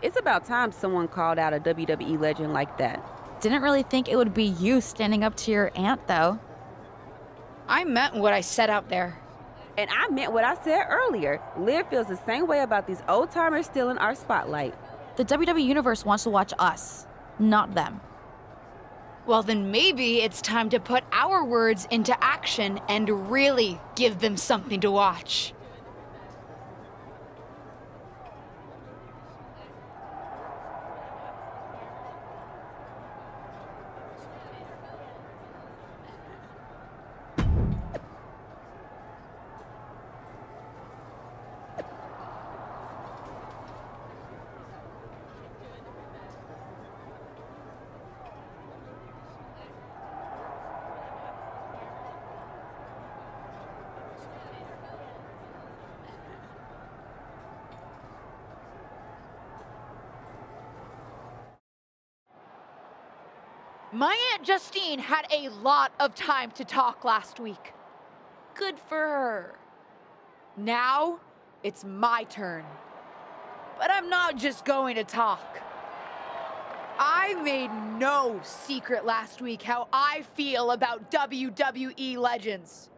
It's about time someone called out a WWE legend like that. Didn't really think it would be you standing up to your aunt, though. I meant what I said out there. And I meant what I said earlier. Liv feels the same way about these old-timers stealing our spotlight. The WWE Universe wants to watch us, not them. Well, then maybe it's time to put our words into action and really give them something to watch. My Aunt Justine had a lot of time to talk last week. Good for her. Now, it's my turn. But I'm not just going to talk. I made no secret last week how I feel about WWE legends.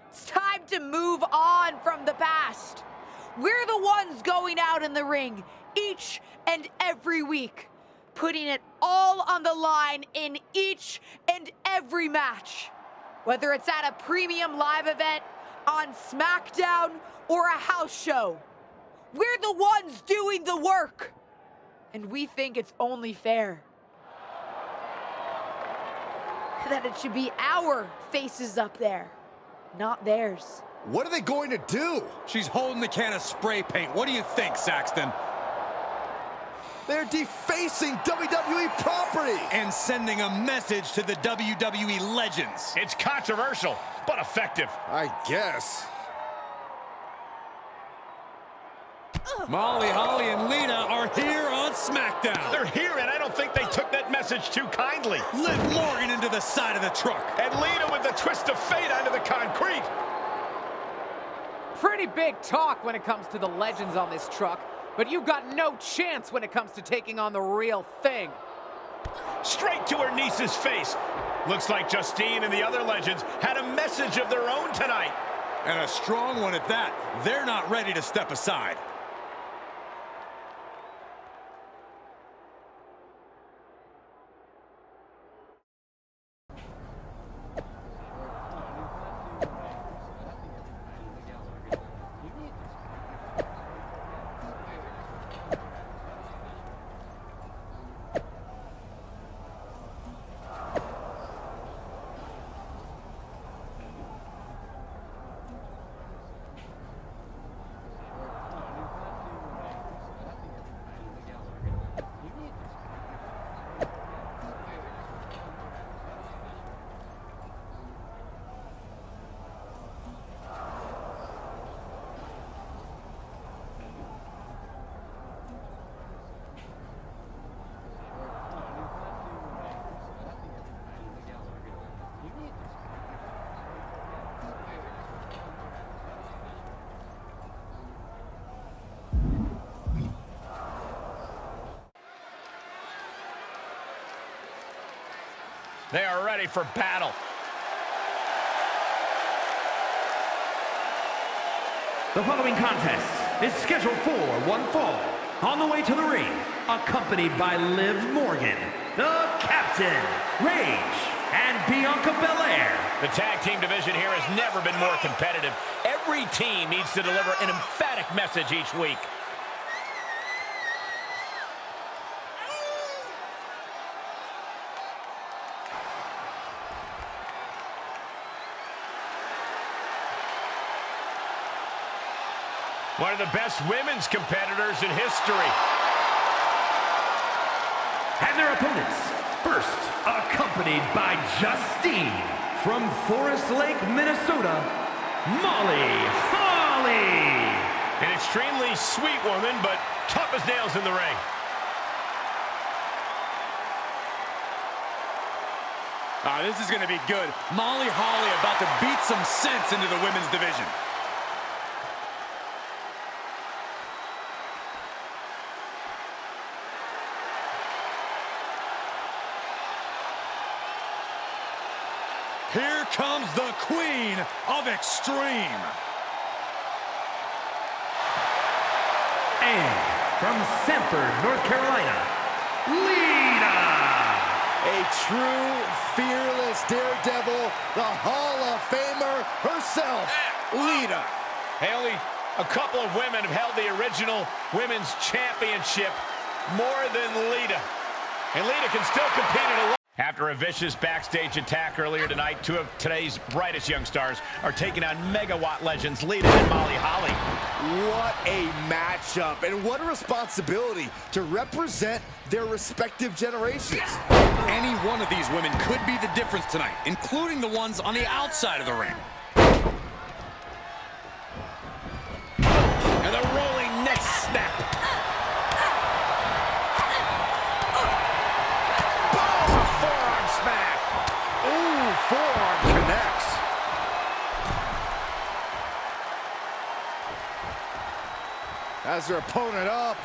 It's time to move on from the past. We're the ones going out in the ring each and every week, putting it all on the line in each and every match. Whether it's at a premium live event, on SmackDown, or a house show. We're the ones doing the work. And we think it's only fair that it should be our faces up there, not theirs. What are they going to do? She's holding the can of spray paint. What do you think, Saxton? They're defacing WWE property. And sending a message to the WWE legends. It's controversial, but effective. I guess. Molly, Holly, and Lita are here on SmackDown. They're here, and I don't think they took that message too kindly. Liv Morgan into the side of the truck. And Lita with the twist of fate onto the concrete. Pretty big talk when it comes to the legends on this truck, but you've got no chance when it comes to taking on the real thing. Straight to her niece's face. Looks like Justine and the other legends had a message of their own tonight. And a strong one at that. They're not ready to step aside. They are ready for battle. The following contest is scheduled for one fall. On the way to the ring, accompanied by Liv Morgan, the Captain, Rage, and Bianca Belair. The tag team division here has never been more competitive. Every team needs to deliver an emphatic message each week. One of the best women's competitors in history. And their opponents, first, accompanied by Justine, from Forest Lake, Minnesota, Molly Holly. An extremely sweet woman, but tough as nails in the ring. This is going to be good. Molly Holly about to beat some sense into the women's division. Here comes the Queen of Extreme. And from Sanford, North Carolina, Lita. A true, fearless daredevil, the Hall of Famer herself, Lita. Hey, only a couple of women have held the original women's championship more than Lita. And Lita can still compete at a level. After a vicious backstage attack earlier tonight, two of today's brightest young stars are taking on megawatt legends Lita and Molly Holly. What a matchup, and what a responsibility to represent their respective generations. Any one of these women could be the difference tonight, including the ones on the outside of the ring. And the rolling neck snap. Forearm smack. Ooh, forearm connects. Has her opponent up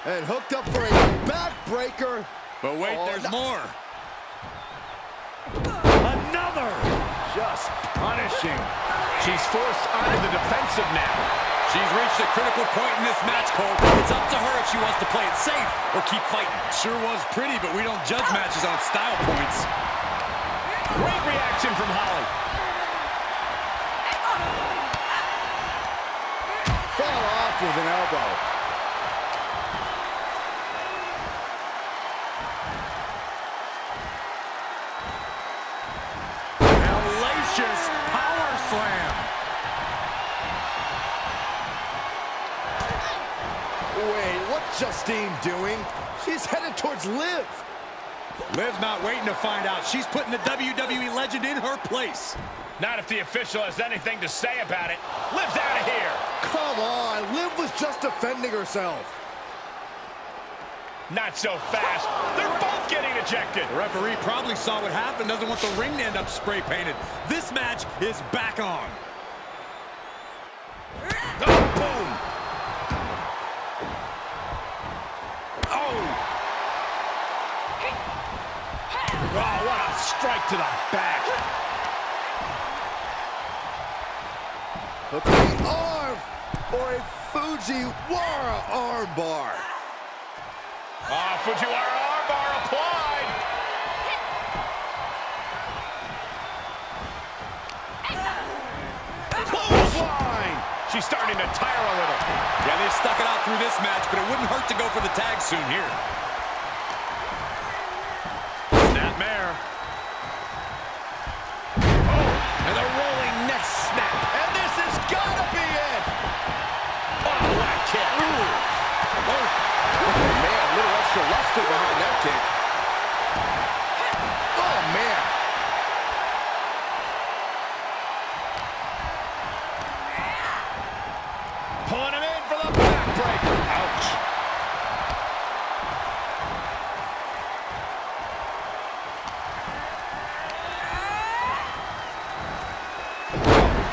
and hooked up for a backbreaker. But wait, Oh, there's no. more. Another. Just punishing. She's forced onto the defensive now. She's reached a critical point in this match, Cole. It's up to her if she wants to play it safe or keep fighting. Sure was pretty, but we don't judge matches on style points. Great reaction from Holly. Fell off with an elbow. Hellacious power slam. Wait, what's Justine doing? She's headed towards Liv. Liv's not waiting to find out. She's putting the WWE legend in her place. Not if the official has anything to say about it. Liv's out of here. Come on, Liv was just defending herself. Not so fast. They're both getting ejected. The referee probably saw what happened, doesn't want the ring to end up spray painted. This match is back on. Oh, boom. Oh, what a strike to the back. Hooking arm for a Fujiwara armbar. Fujiwara armbar applied. Clothesline. She's starting to tire a little. Yeah, they stuck it out through this match, but it wouldn't hurt to go for the tag soon here. Snapmare. And the rolling neck snap. And this has got to be it. Oh, black kick. Oh, man, a little extra luster behind that kick. Oh, man. Pulling him in for the backbreaker. Ouch.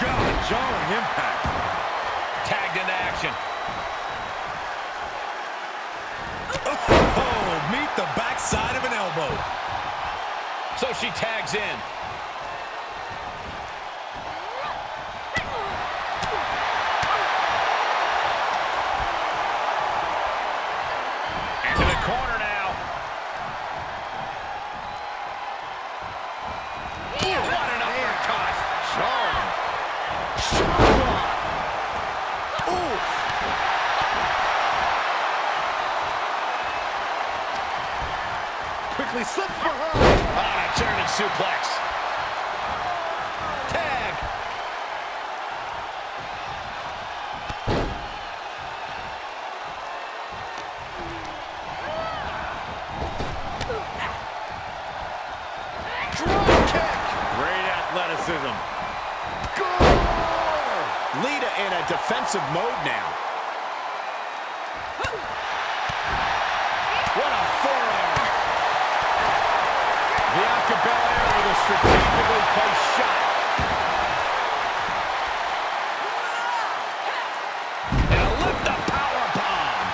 God, jarring impact. Tagged into action. Oh, meet the backside of an elbow. So she tags in. Into the corner now. What an uppercut. Jarring. Shot block. Oof. Quickly slips behind. On a turning suplex. Tag. Drop kick. Great athleticism. Gore. Lita in a defensive mode now. What a forearm. Bianca Belair with a strategically placed shot. And a lift-up powerbomb.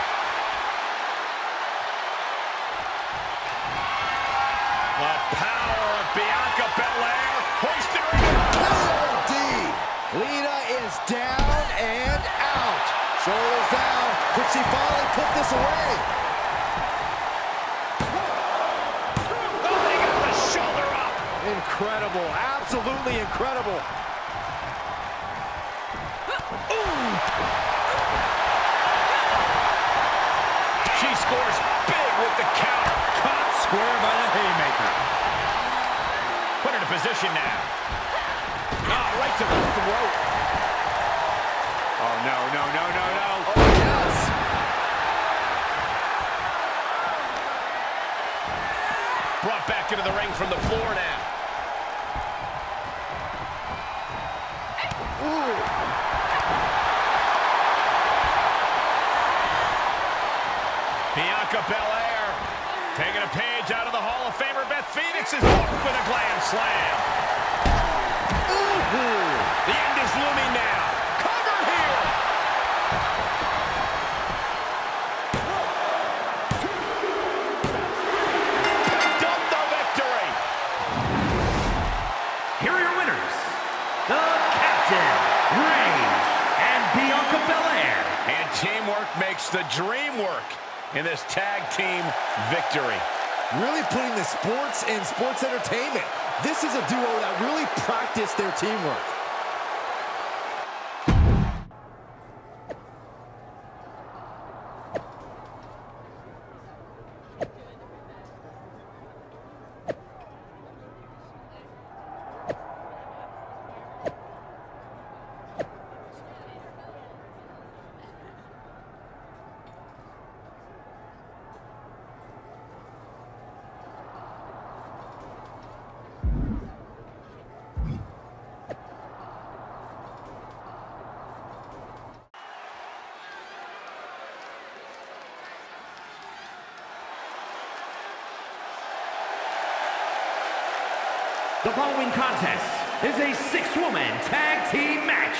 The power of Bianca Belair hoisted is down and out. Shoulders down. Could she finally put this away? Oh, they got the shoulder up. Incredible. Absolutely incredible. She scores big with the counter. Caught square by the haymaker. Put her in position now. Oh, right to the throat. Oh, no, no, no, no, no. Oh, yes. Brought back into the ring from the floor now. Bianca Belair taking a page out of the Hall of Famer Beth Phoenix's book with a glam slam. The end is looming now. Cover here. Picked up the victory. Here are your winners, the Captain, Reigns, and Bianca Belair. And teamwork makes the dream work in this tag team victory. Really putting the sports in sports entertainment. This is a duo that really practiced their teamwork. The following contest is a six-woman tag team match.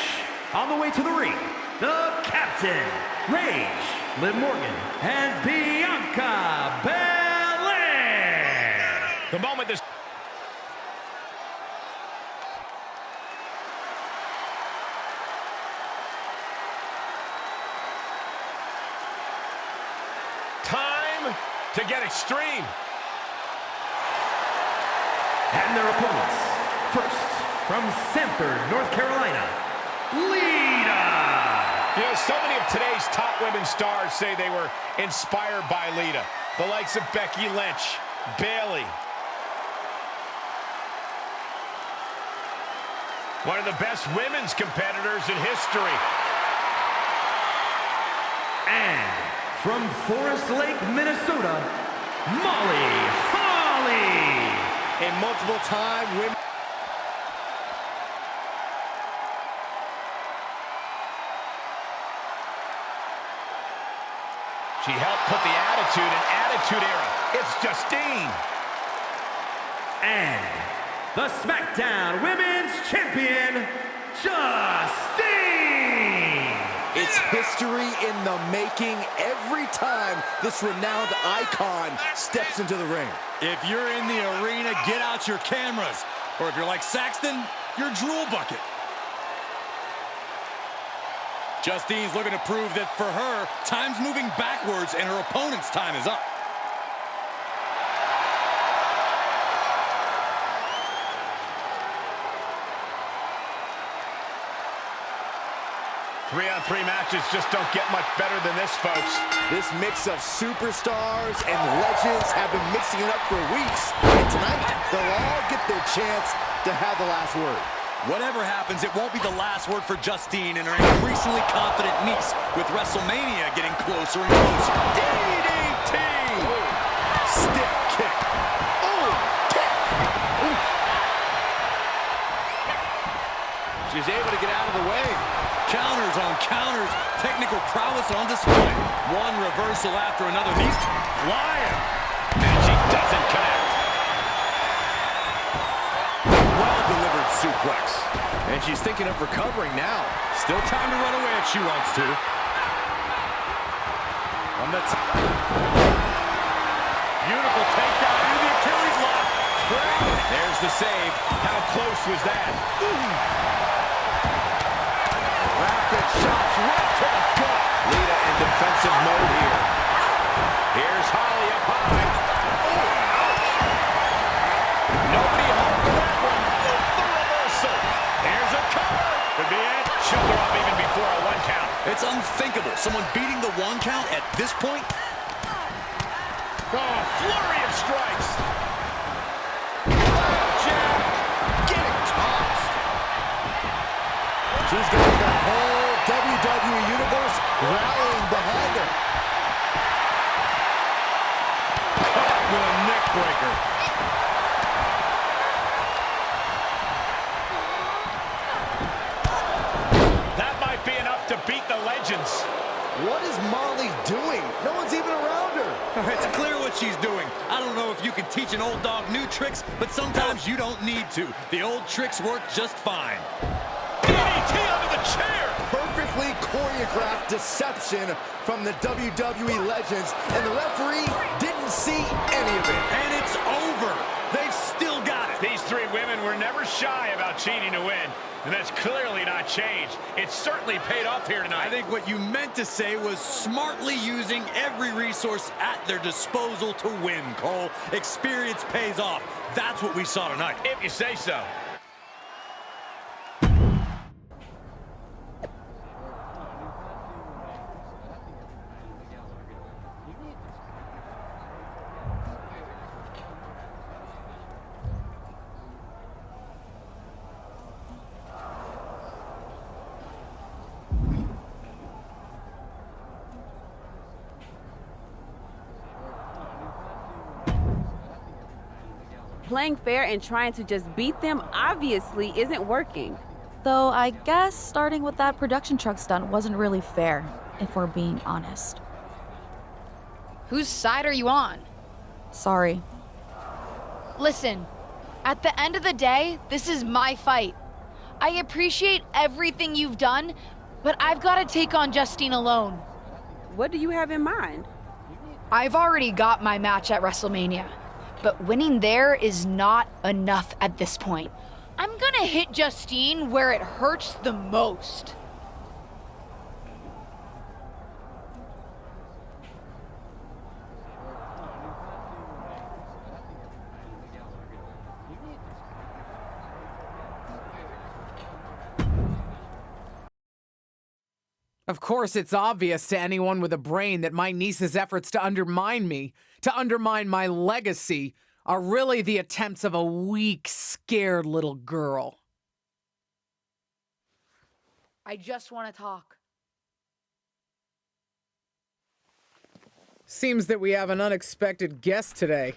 On the way to the ring, the Captain, Rage, Liv Morgan, and Bianca Belair. The moment this... Time to get extreme. And their opponents, first, from Sanford, North Carolina, Lita. You know, so many of today's top women stars say they were inspired by Lita. The likes of Becky Lynch, Bayley. One of the best women's competitors in history. And from Forest Lake, Minnesota, Molly Holly. A multiple-time women. She helped put the attitude in Attitude Era. It's Justine. And the SmackDown Women's Champion, Justine. It's history in the making every time this renowned icon steps into the ring. If you're in the arena, get out your cameras. Or if you're like Saxton, your drool bucket. Justine's looking to prove that for her, time's moving backwards and her opponent's time is up. 3-on-3 matches just don't get much better than this, folks. This mix of superstars and legends have been mixing it up for weeks. And tonight, they'll all get their chance to have the last word. Whatever happens, it won't be the last word for Justine and her increasingly confident niece, with WrestleMania getting closer and closer. DDT! Stiff kick. Oh, kick! Oof. She's able to get out of the way. Counters on counters, technical prowess on display. One reversal after another. These flying. And she doesn't connect. Well-delivered suplex. And she's thinking of recovering now. Still time to run away if she wants to. On the top. Beautiful takedown into the Achilles lock. There's the save. How close was that? Rocket shots right to the gut. Lita in defensive mode here. Here's Holly up high. Oh, ouch. Nobody home for that one. Look the reversal. Here's a cover. Could be it. Shoulder up even before a 1 count. It's unthinkable. Someone beating the 1 count at this point. Oh, flurry of strikes. Jack getting tossed. She's got the whole WWE Universe rallying behind her. Caught with a neck breaker. That might be enough to beat the Legends. What is Molly doing? No one's even around her. It's clear what she's doing. I don't know if you can teach an old dog new tricks, but sometimes you don't need to. The old tricks work just fine. DDT under the chair. Perfectly choreographed deception from the WWE Legends, and the referee didn't see any of it. And it's over. They've still got it. These 3 women were never shy about cheating to win, and that's clearly not changed. It's certainly paid off here tonight. I think what you meant to say was smartly using every resource at their disposal to win, Cole. Experience pays off. That's what we saw tonight. If you say so. Playing fair and trying to just beat them obviously isn't working. Though I guess starting with that production truck stunt wasn't really fair, if we're being honest. Whose side are you on? Sorry. Listen, at the end of the day, this is my fight. I appreciate everything you've done, but I've got to take on Justine alone. What do you have in mind? I've already got my match at WrestleMania, but winning there is not enough at this point. I'm gonna hit Justine where it hurts the most. Of course, it's obvious to anyone with a brain that my niece's efforts to undermine me, to undermine my legacy, are really the attempts of a weak, scared little girl. I just want to talk. Seems that we have an unexpected guest today.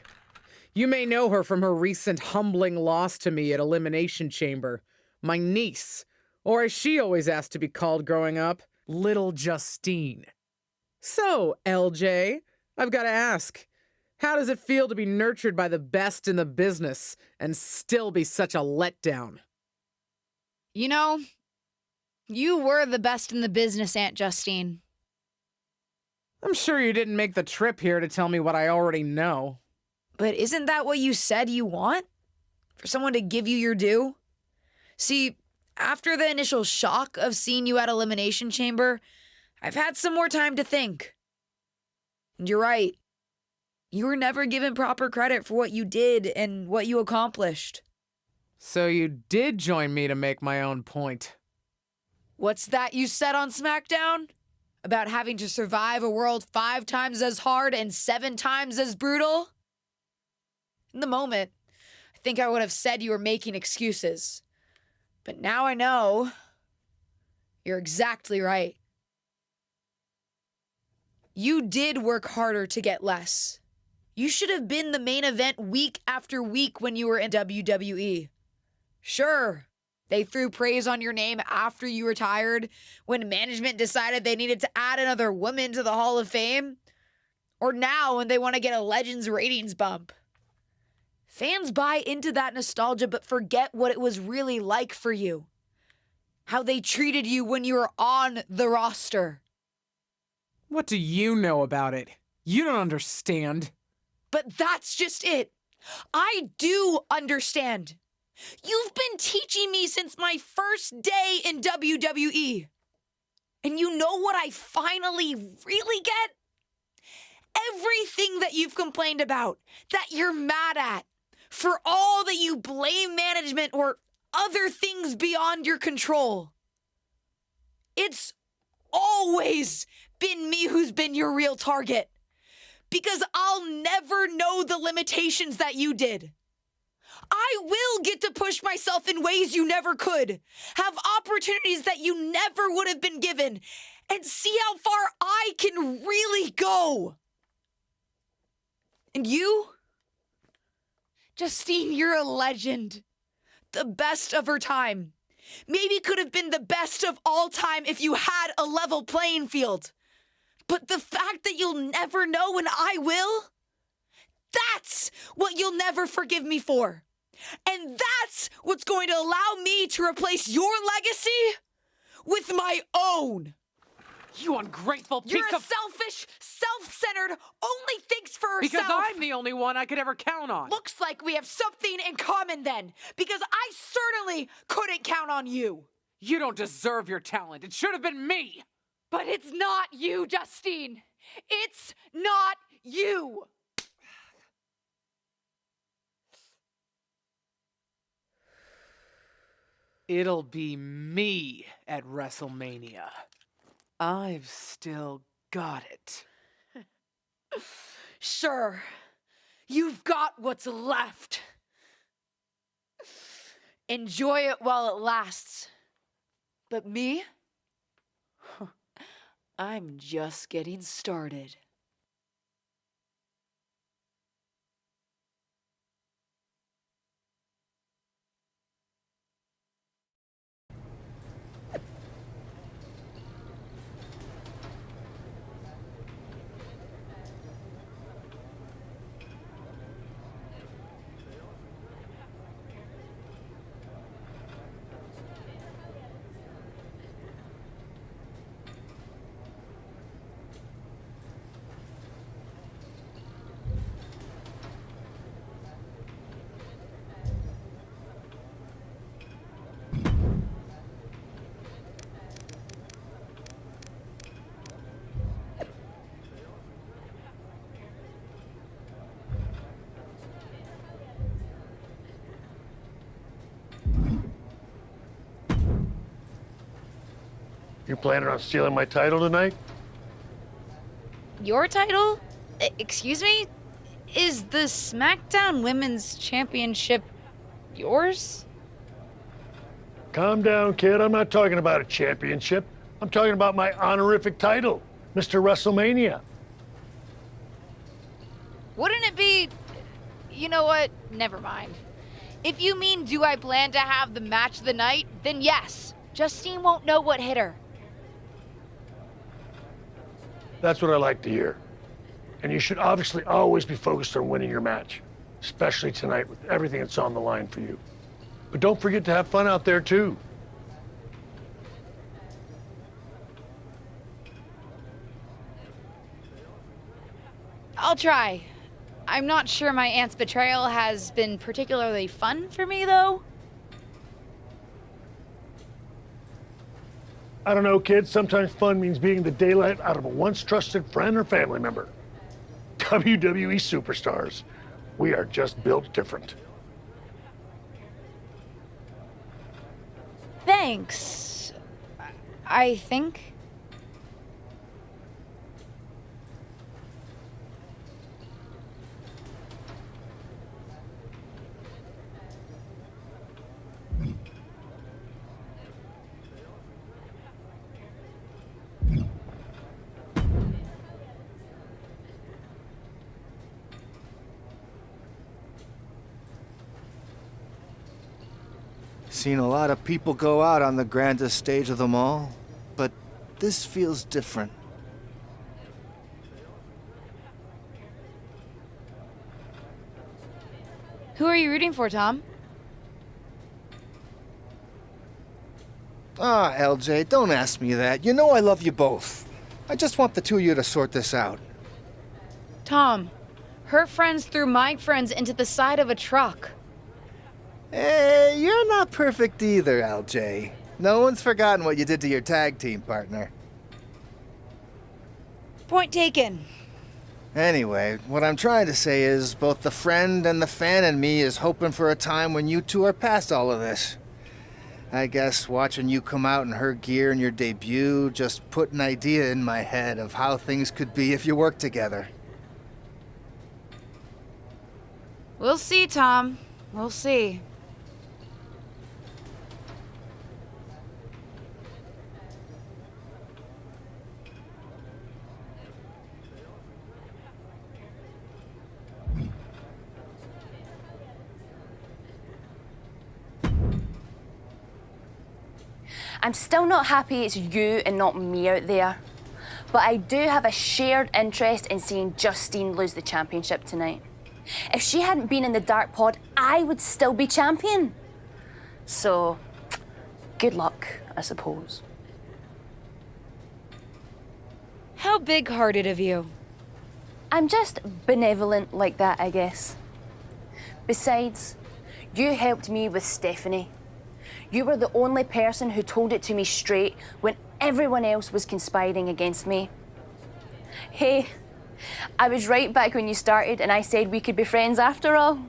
You may know her from her recent humbling loss to me at Elimination Chamber. My niece, or as she always asked to be called growing up, Little Justine. So, LJ, I've got to ask, how does it feel to be nurtured by the best in the business and still be such a letdown? You know, you were the best in the business, Aunt Justine. I'm sure you didn't make the trip here to tell me what I already know. But isn't that what you said you want? For someone to give you your due? See, after the initial shock of seeing you at Elimination Chamber, I've had some more time to think. And you're right. You were never given proper credit for what you did and what you accomplished. So you did join me to make my own point. What's that you said on SmackDown? About having to survive a world 5 times as hard and 7 times as brutal? In the moment, I think I would have said you were making excuses. But now I know you're exactly right. You did work harder to get less. You should have been the main event week after week when you were in WWE. Sure, they threw praise on your name after you retired when management decided they needed to add another woman to the Hall of Fame. Or now when they want to get a Legends ratings bump. Fans buy into that nostalgia but forget what it was really like for you. How they treated you when you were on the roster. What do you know about it? You don't understand. But that's just it. I do understand. You've been teaching me since my first day in WWE. And you know what I finally really get? Everything that you've complained about, that you're mad at, for all that you blame management or other things beyond your control. It's always been me who's been your real target. Because I'll never know the limitations that you did. I will get to push myself in ways you never could, have opportunities that you never would have been given, and see how far I can really go. And you? Justine, you're a legend. The best of her time. Maybe could have been the best of all time if you had a level playing field. But the fact that you'll never know and I will, that's what you'll never forgive me for. And that's what's going to allow me to replace your legacy with my own. You ungrateful piece You're of... selfish, self-centered, only thinks for herself. Because I'm the only one I could ever count on. Looks like we have something in common then, because I certainly couldn't count on you. You don't deserve your talent. It should have been me. But it's not you, Justine. It's not you. It'll be me at WrestleMania. I've still got it. Sure, you've got what's left. Enjoy it while it lasts. But me? I'm just getting started. You planning on stealing my title tonight? Your title? Excuse me? Is the SmackDown Women's Championship yours? Calm down, kid. I'm not talking about a championship. I'm talking about my honorific title, Mr. WrestleMania. Wouldn't it be... You know what? Never mind. If you mean do I plan to have the match of the night, then yes. Justine won't know what hit her. That's what I like to hear. And you should obviously always be focused on winning your match, especially tonight with everything that's on the line for you. But don't forget to have fun out there, too. I'll try. I'm not sure my aunt's betrayal has been particularly fun for me, though. I don't know, kids. Sometimes fun means beating the daylight out of a once trusted friend or family member. WWE superstars. We are just built different. Thanks. I think. Seen a lot of people go out on the grandest stage of them all, but this feels different. Who are you rooting for, Tom? Ah, LJ, don't ask me that. You know I love you both. I just want the two of you to sort this out. Tom, her friends threw my friends into the side of a truck. Hey, you're not perfect either, LJ. No one's forgotten what you did to your tag team partner. Point taken. Anyway, what I'm trying to say is both the friend and the fan in me is hoping for a time when you two are past all of this. I guess watching you come out in her gear in your debut just put an idea in my head of how things could be if you worked together. We'll see, Tom. We'll see. I'm still not happy it's you and not me out there. But I do have a shared interest in seeing Justine lose the championship tonight. If she hadn't been in the dark pod, I would still be champion. So, good luck, I suppose. How big-hearted of you. I'm just benevolent like that, I guess. Besides, you helped me with Stephanie. You were the only person who told it to me straight when everyone else was conspiring against me. Hey, I was right back when you started and I said we could be friends after all.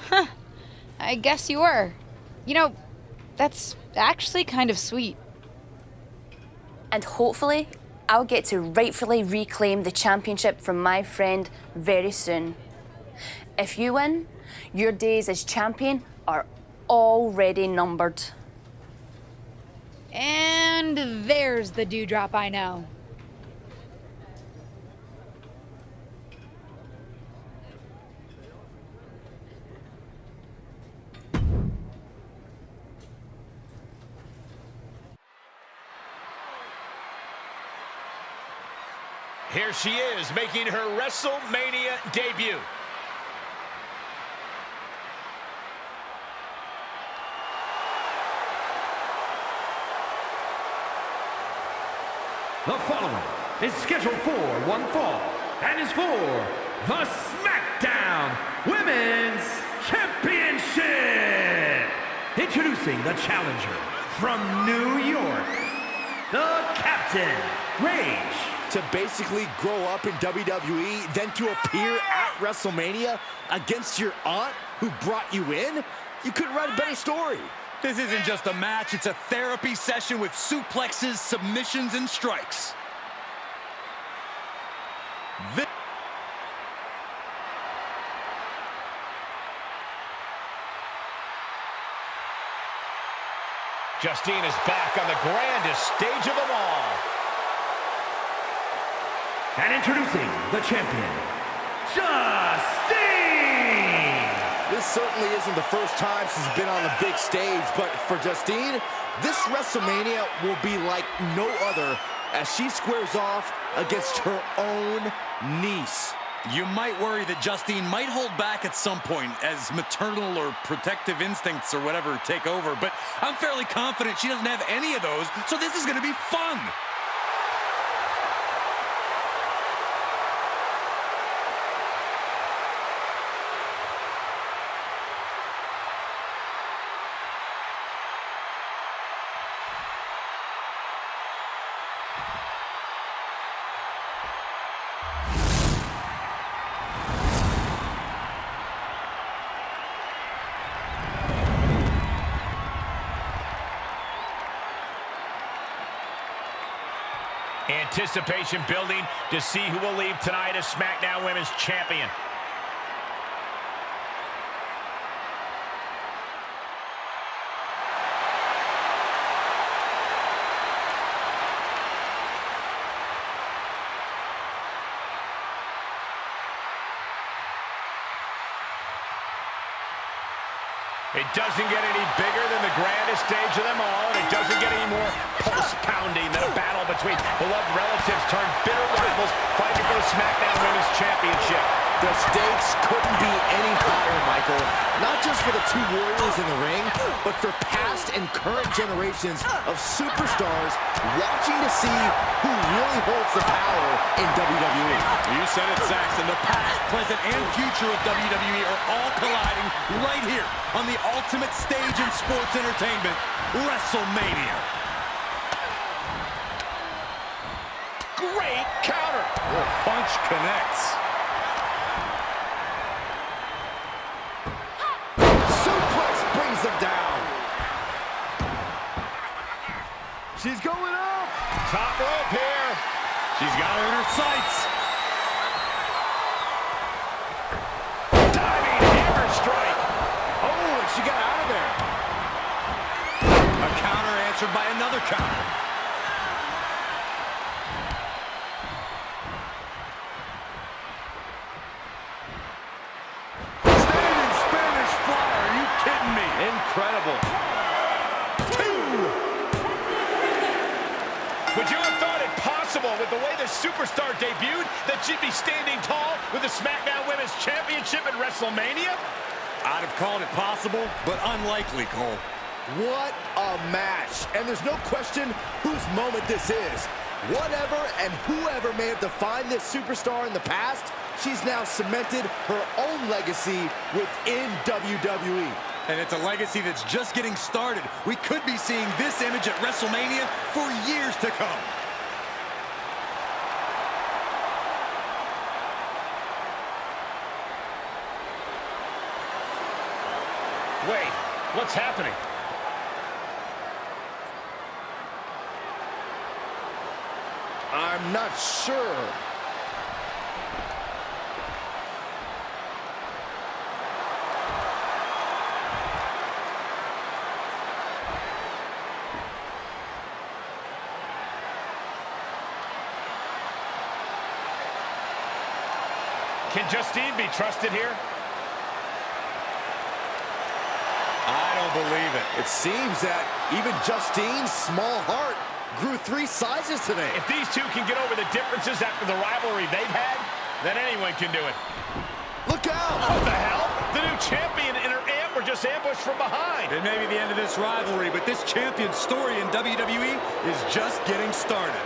Huh. I guess you were. You know, that's actually kind of sweet. And hopefully, I'll get to rightfully reclaim the championship from my friend very soon. If you win, your days as champion are already numbered. And there's the dewdrop I know. Here she is, making her WrestleMania debut. The following is scheduled for one fall and is for the SmackDown Women's Championship. Introducing the challenger from New York, the Captain, Rage. To basically grow up in WWE, then to appear at WrestleMania against your aunt who brought you in? You couldn't write a better story. This isn't just a match, it's a therapy session with suplexes, submissions, and strikes. Justine is back on the grandest stage of them all. And introducing the champion, Justine! This certainly isn't the first time she's been on the big stage, but for Justine, this WrestleMania will be like no other as she squares off against her own niece. You might worry that Justine might hold back at some point as maternal or protective instincts or whatever take over, but I'm fairly confident she doesn't have any of those, so this is going to be fun. Anticipation building to see who will leave tonight as SmackDown Women's Champion. It doesn't get any bigger than the grandest stage of them all, and it doesn't get any more pulse-pounding than a battle between beloved relatives turned bitter rivals fighting for the SmackDown Women's Championship. The stakes couldn't be any higher, Michael. Not just for the two warriors in the ring, but for past and current generations of superstars watching to see who really holds the power in WWE. You said it, Saxton. The past, present, and future of WWE are all colliding right here on the ultimate stage in sports entertainment, WrestleMania. Great counter. Punch connects. Suplex brings them down. She's going up. Top rope here. She's got her in her sights. Diving hammer strike. Oh, and she got out of there. A counter answered by another counter. Standing Spanish fly. Are you kidding me? Incredible. Would you have thought it possible with the way this superstar debuted that she'd be standing tall with the SmackDown Women's Championship at WrestleMania? I'd have called it possible, but unlikely, Cole. What a match. And there's no question whose moment this is. Whatever and whoever may have defined this superstar in the past, she's now cemented her own legacy within WWE. And it's a legacy that's just getting started. We could be seeing this image at WrestleMania for years to come. Wait, what's happening? I'm not sure. Can Justine be trusted here? I don't believe it. It seems that even Justine's small heart grew 3 sizes today. If these two can get over the differences after the rivalry they've had, then anyone can do it. Look out! What the hell? The new champion and her aunt were just ambushed from behind. It may be the end of this rivalry, but this champion's story in WWE is just getting started.